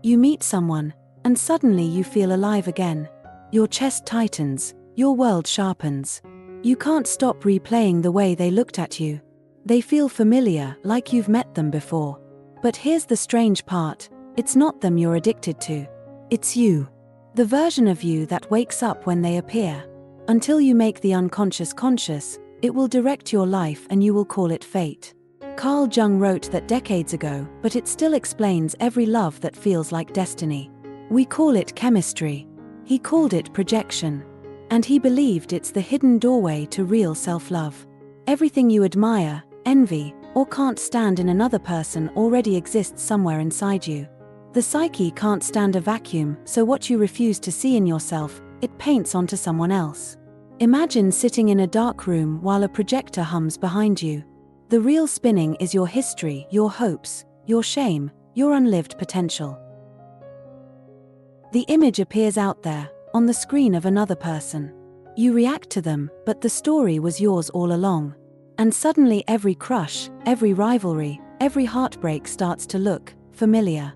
You meet someone, and suddenly you feel alive again. Your chest tightens, your world sharpens. You can't stop replaying the way they looked at you. They feel familiar, like you've met them before. But here's the strange part, it's not them you're addicted to. It's you. The version of you that wakes up when they appear. Until you make the unconscious conscious, it will direct your life and you will call it fate. CarlJung wrote that decades ago, but it still explains every love that feels like destiny. We call it chemistry. He called it projection. And he believed it's the hidden doorway to real self-love. Everything you admire, envy, or can't stand in another person already exists somewhere inside you. The psyche can't stand a vacuum, so what you refuse to see in yourself, it paints onto someone else. Imagine sitting in a dark room while a projector hums behind you. The real spinning is your history, your hopes, your shame, your unlived potential. The image appears out there, on the screen of another person. You react to them, but the story was yours all along. And suddenly every crush, every rivalry, every heartbreak starts to look familiar.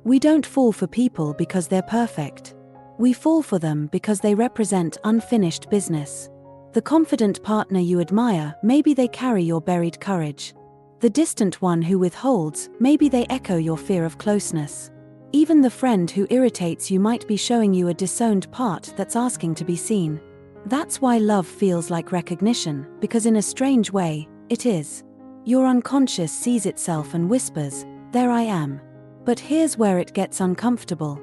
We don't fall for people because they're perfect. We fall for them because they represent unfinished business. The confident partner you admire, maybe they carry your buried courage. The distant one who withholds, maybe they echo your fear of closeness. Even the friend who irritates you might be showing you a disowned part that's asking to be seen. That's why love feels like recognition, because in a strange way, it is. Your unconscious sees itself and whispers, "There I am." But here's where it gets uncomfortable.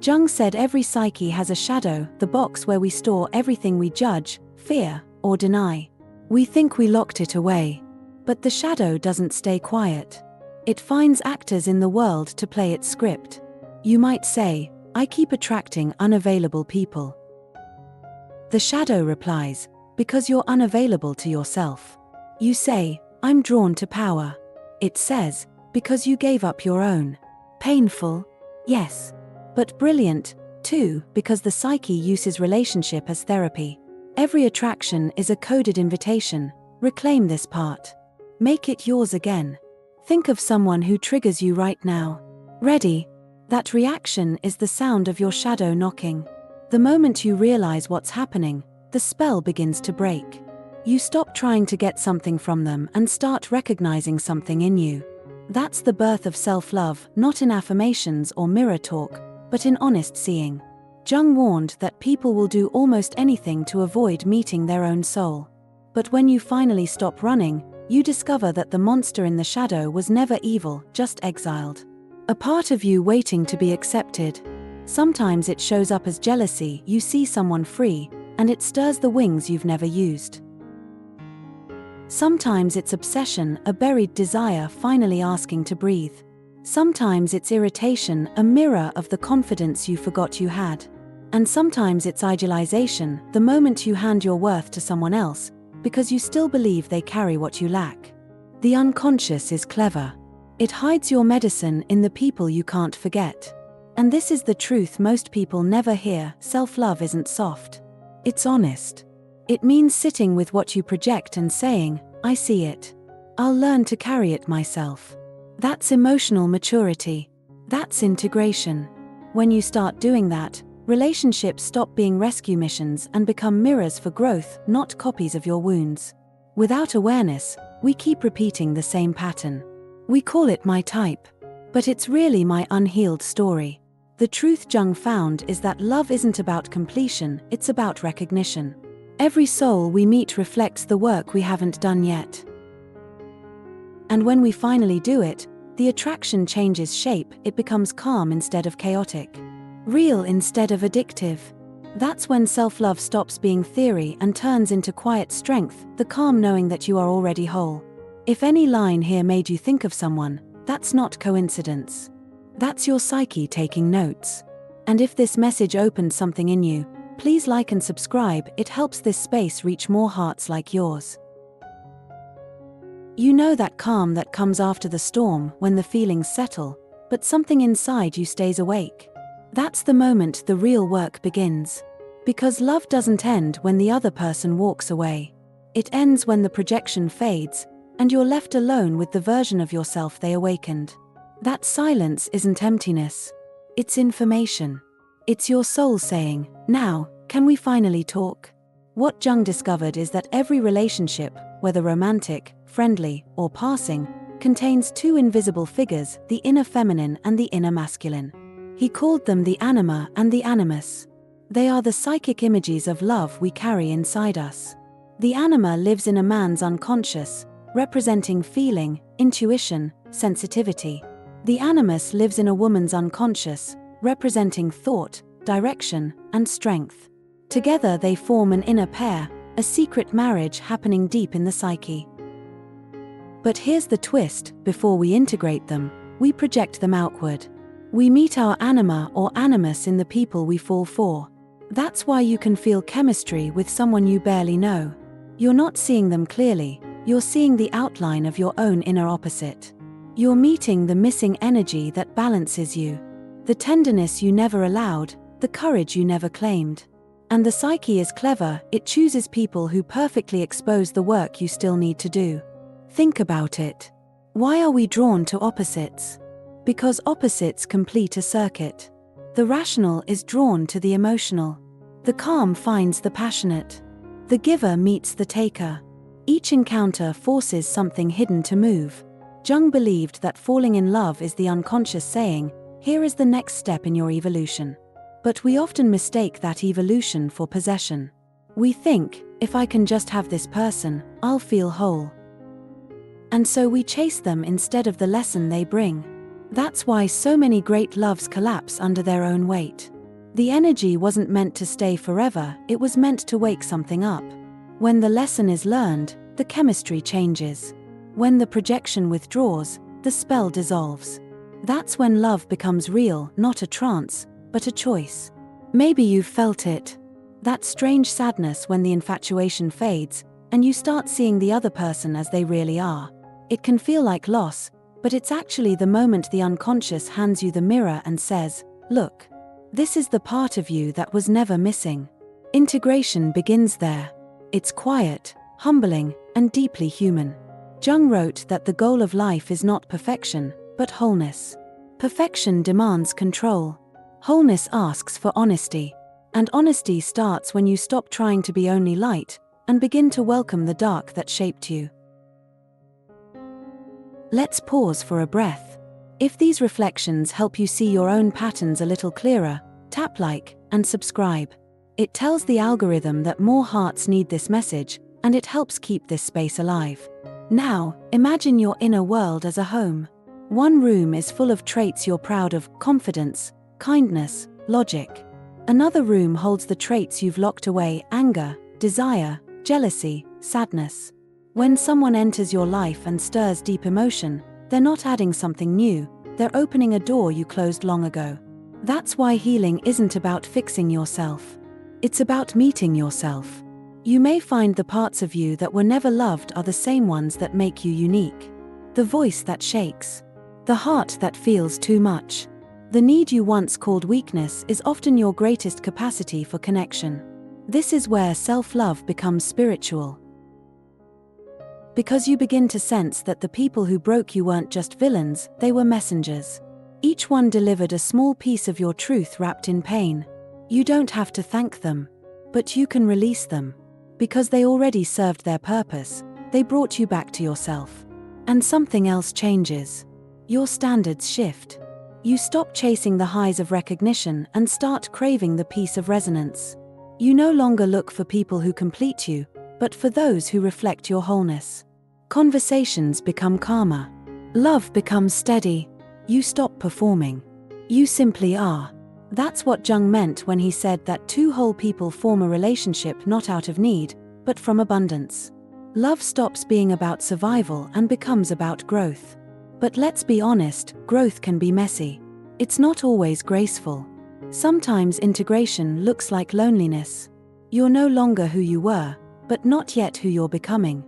Jung said every psyche has a shadow, the box where we store everything we judge, fear, or deny. We think we locked it away. But the shadow doesn't stay quiet. It finds actors in the world to play its script. You might say, "I keep attracting unavailable people." The shadow replies, "Because you're unavailable to yourself." You say, "I'm drawn to power." It says, "Because you gave up your own." Painful? Yes. But brilliant, too, because the psyche uses relationship as therapy. Every attraction is a coded invitation. Reclaim this part. Make it yours again. Think of someone who triggers you right now. Ready? That reaction is the sound of your shadow knocking. The moment you realize what's happening, the spell begins to break. You stop trying to get something from them and start recognizing something in you. That's the birth of self-love, not in affirmations or mirror talk, but in honest seeing. Jung warned that people will do almost anything to avoid meeting their own soul. But when you finally stop running, you discover that the monster in the shadow was never evil, just exiled. A part of you waiting to be accepted. Sometimes it shows up as jealousy, you see someone free, and it stirs the wings you've never used. Sometimes it's obsession, a buried desire finally asking to breathe. Sometimes it's irritation, a mirror of the confidence you forgot you had. And sometimes it's idealization, the moment you hand your worth to someone else, because you still believe they carry what you lack. The unconscious is clever. It hides your medicine in the people you can't forget. And this is the truth most people never hear: self-love isn't soft. It's honest. It means sitting with what you project and saying, "I see it. I'll learn to carry it myself." That's emotional maturity. That's integration. When you start doing that, relationships stop being rescue missions and become mirrors for growth, not copies of your wounds. Without awareness, we keep repeating the same pattern. We call it my type. But it's really my unhealed story. The truth Jung found is that love isn't about completion, it's about recognition. Every soul we meet reflects the work we haven't done yet. And when we finally do it, the attraction changes shape, it becomes calm instead of chaotic. Real instead of addictive. That's when self-love stops being theory and turns into quiet strength, the calm knowing that you are already whole. If any line here made you think of someone, that's not coincidence. That's your psyche taking notes. And if this message opened something in you, please like and subscribe, it helps this space reach more hearts like yours. You know that calm that comes after the storm, when the feelings settle, but something inside you stays awake. That's the moment the real work begins. Because love doesn't end when the other person walks away. It ends when the projection fades, and you're left alone with the version of yourself they awakened. That silence isn't emptiness. It's information. It's your soul saying, "Now, can we finally talk?" What Jung discovered is that every relationship, whether romantic, friendly, or passing, contains two invisible figures, the inner feminine and the inner masculine. He called them the Anima and the Animus. They are the psychic images of love we carry inside us. The Anima lives in a man's unconscious, representing feeling, intuition, sensitivity. The Animus lives in a woman's unconscious, representing thought, direction, and strength. Together they form an inner pair, a secret marriage happening deep in the psyche. But here's the twist: before we integrate them, we project them outward. We meet our Anima or Animus in the people we fall for. That's why you can feel chemistry with someone you barely know. You're not seeing them clearly, you're seeing the outline of your own inner opposite. You're meeting the missing energy that balances you. The tenderness you never allowed, the courage you never claimed. And the psyche is clever, it chooses people who perfectly expose the work you still need to do. Think about it. Why are we drawn to opposites? Because opposites complete a circuit. The rational is drawn to the emotional. The calm finds the passionate. The giver meets the taker. Each encounter forces something hidden to move. Jung believed that falling in love is the unconscious saying, "Here is the next step in your evolution." But we often mistake that evolution for possession. We think, if I can just have this person, I'll feel whole. And so we chase them instead of the lesson they bring. That's why so many great loves collapse under their own weight. The energy wasn't meant to stay forever, it was meant to wake something up. When the lesson is learned, the chemistry changes. When the projection withdraws, the spell dissolves. That's when love becomes real, not a trance, but a choice. Maybe you've felt it. That strange sadness when the infatuation fades, and you start seeing the other person as they really are. It can feel like loss, but it's actually the moment the unconscious hands you the mirror and says, "Look, this is the part of you that was never missing." Integration begins there. It's quiet, humbling, and deeply human. Jung wrote that the goal of life is not perfection, but wholeness. Perfection demands control. Wholeness asks for honesty. And honesty starts when you stop trying to be only light, and begin to welcome the dark that shaped you. Let's pause for a breath. If these reflections help you see your own patterns a little clearer, tap like and subscribe. It tells the algorithm that more hearts need this message, and it helps keep this space alive. Now, imagine your inner world as a home. One room is full of traits you're proud of: confidence, kindness, logic. Another room holds the traits you've locked away: anger, desire, jealousy, sadness. When someone enters your life and stirs deep emotion, they're not adding something new, they're opening a door you closed long ago. That's why healing isn't about fixing yourself. It's about meeting yourself. You may find the parts of you that were never loved are the same ones that make you unique. The voice that shakes. The heart that feels too much. The need you once called weakness is often your greatest capacity for connection. This is where self-love becomes spiritual. Because you begin to sense that the people who broke you weren't just villains, they were messengers. Each one delivered a small piece of your truth wrapped in pain. You don't have to thank them, but you can release them. Because they already served their purpose, they brought you back to yourself. And something else changes. Your standards shift. You stop chasing the highs of recognition and start craving the peace of resonance. You no longer look for people who complete you, but for those who reflect your wholeness. Conversations become calmer. Love becomes steady. You stop performing. You simply are. That's what Jung meant when he said that two whole people form a relationship not out of need, but from abundance. Love stops being about survival and becomes about growth. But let's be honest, growth can be messy. It's not always graceful. Sometimes integration looks like loneliness. You're no longer who you were, but not yet who you're becoming.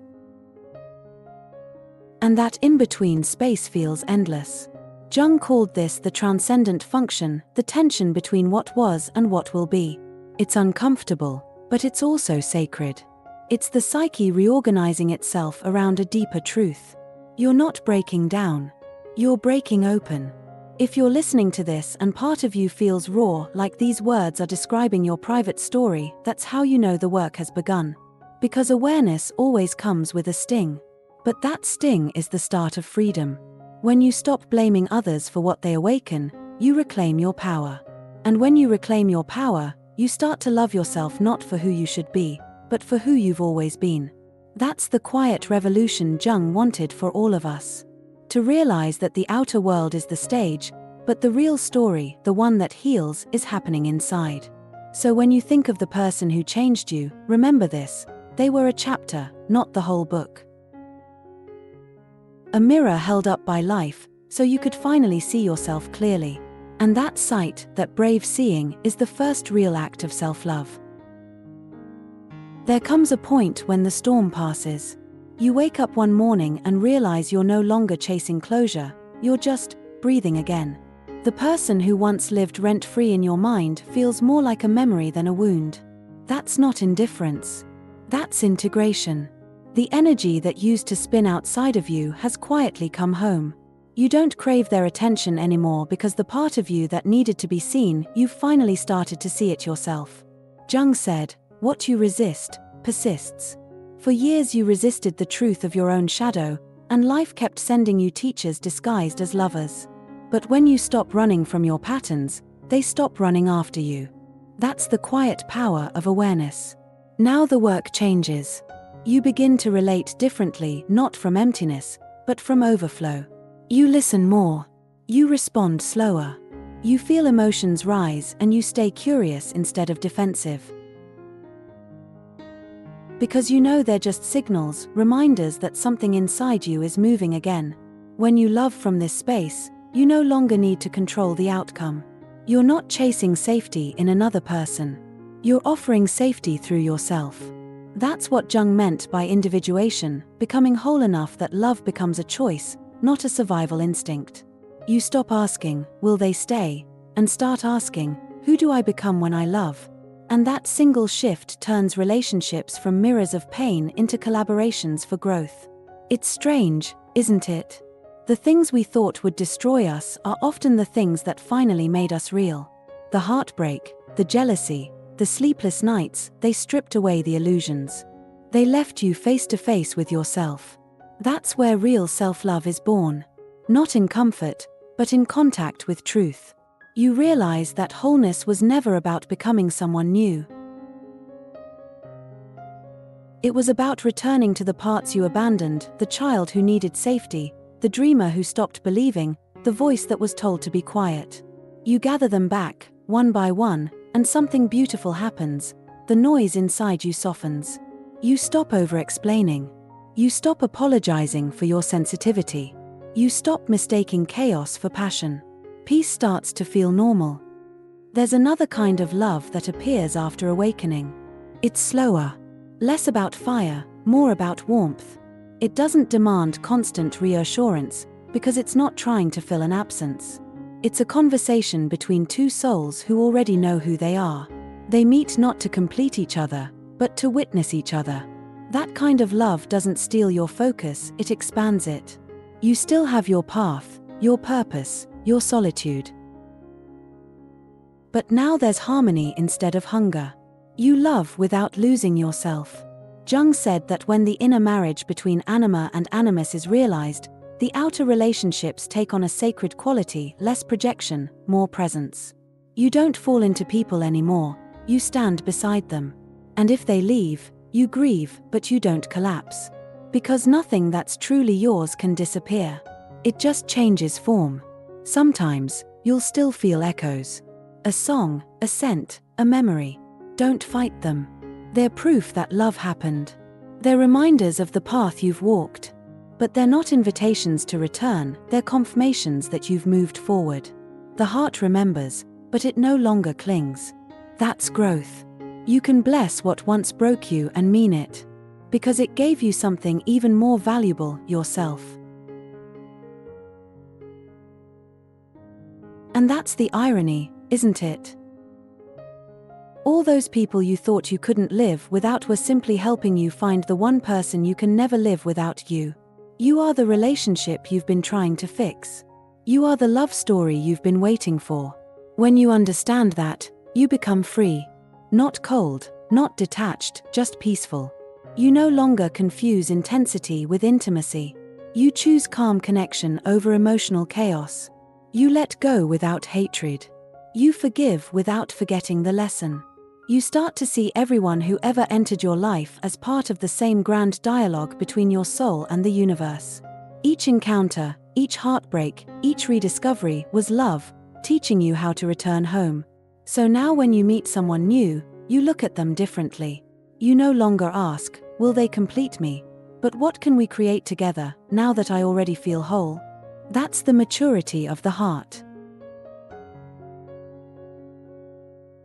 And that in-between space feels endless. Jung called this the transcendent function, the tension between what was and what will be. It's uncomfortable, but it's also sacred. It's the psyche reorganizing itself around a deeper truth. You're not breaking down. You're breaking open. If you're listening to this and part of you feels raw, like these words are describing your private story, that's how you know the work has begun. Because awareness always comes with a sting. But that sting is the start of freedom. When you stop blaming others for what they awaken, you reclaim your power. And when you reclaim your power, you start to love yourself not for who you should be, but for who you've always been. That's the quiet revolution Jung wanted for all of us. To realize that the outer world is the stage, but the real story, the one that heals, is happening inside. So when you think of the person who changed you, remember this: they were a chapter, not the whole book. A mirror held up by life, so you could finally see yourself clearly. And that sight, that brave seeing, is the first real act of self-love. There comes a point when the storm passes. You wake up one morning and realize you're no longer chasing closure, you're just breathing again. The person who once lived rent-free in your mind feels more like a memory than a wound. That's not indifference. That's integration. The energy that used to spin outside of you has quietly come home. You don't crave their attention anymore because the part of you that needed to be seen, you've finally started to see it yourself. Jung said, "What you resist, persists." For years you resisted the truth of your own shadow, and life kept sending you teachers disguised as lovers. But when you stop running from your patterns, they stop running after you. That's the quiet power of awareness. Now the work changes. You begin to relate differently, not from emptiness, but from overflow. You listen more. You respond slower. You feel emotions rise and you stay curious instead of defensive. Because you know they're just signals, reminders that something inside you is moving again. When you love from this space, you no longer need to control the outcome. You're not chasing safety in another person. You're offering safety through yourself. That's what Jung meant by individuation, becoming whole enough that love becomes a choice, not a survival instinct. You stop asking, will they stay, and start asking, who do I become when I love? And that single shift turns relationships from mirrors of pain into collaborations for growth. It's strange, isn't it? The things we thought would destroy us are often the things that finally made us real. The heartbreak, the jealousy, the sleepless nights, they stripped away the illusions. They left you face to face with yourself. That's where real self-love is born. Not in comfort, but in contact with truth. You realize that wholeness was never about becoming someone new. It was about returning to the parts you abandoned, the child who needed safety, the dreamer who stopped believing, the voice that was told to be quiet. You gather them back, one by one, and something beautiful happens. The noise inside you softens. You stop over-explaining. You stop apologizing for your sensitivity. You stop mistaking chaos for passion. Peace starts to feel normal. There's another kind of love that appears after awakening. It's slower. Less about fire, more about warmth. It doesn't demand constant reassurance, because it's not trying to fill an absence. It's a conversation between two souls who already know who they are. They meet not to complete each other, but to witness each other. That kind of love doesn't steal your focus, it expands it. You still have your path, your purpose, your solitude. But now there's harmony instead of hunger. You love without losing yourself. Jung said that when the inner marriage between Anima and Animus is realized, the outer relationships take on a sacred quality, less projection, more presence. You don't fall into people anymore, you stand beside them. And if they leave, you grieve, but you don't collapse. Because nothing that's truly yours can disappear. It just changes form. Sometimes, you'll still feel echoes. A song, a scent, a memory. Don't fight them. They're proof that love happened. They're reminders of the path you've walked. But they're not invitations to return, they're confirmations that you've moved forward. The heart remembers, but it no longer clings. That's growth. You can bless what once broke you and mean it. Because it gave you something even more valuable, yourself. And that's the irony, isn't it? All those people you thought you couldn't live without were simply helping you find the one person you can never live without you. You are the relationship you've been trying to fix. You are the love story you've been waiting for. When you understand that, you become free. Not cold, not detached, just peaceful. You no longer confuse intensity with intimacy. You choose calm connection over emotional chaos. You let go without hatred. You forgive without forgetting the lesson. You start to see everyone who ever entered your life as part of the same grand dialogue between your soul and the universe. Each encounter, each heartbreak, each rediscovery was love, teaching you how to return home. So now when you meet someone new, you look at them differently. You no longer ask, will they complete me? But what can we create together, now that I already feel whole? That's the maturity of the heart.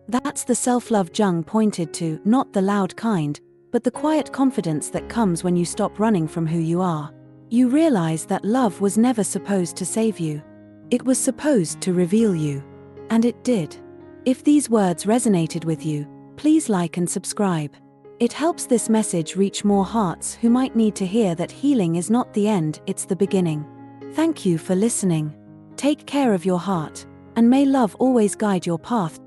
That's the self-love Jung pointed to, not the loud kind, but the quiet confidence that comes when you stop running from who you are. You realize that love was never supposed to save you. It was supposed to reveal you. And it did. If these words resonated with you, please like and subscribe. It helps this message reach more hearts who might need to hear that healing is not the end, it's the beginning. Thank you for listening. Take care of your heart, and may love always guide your path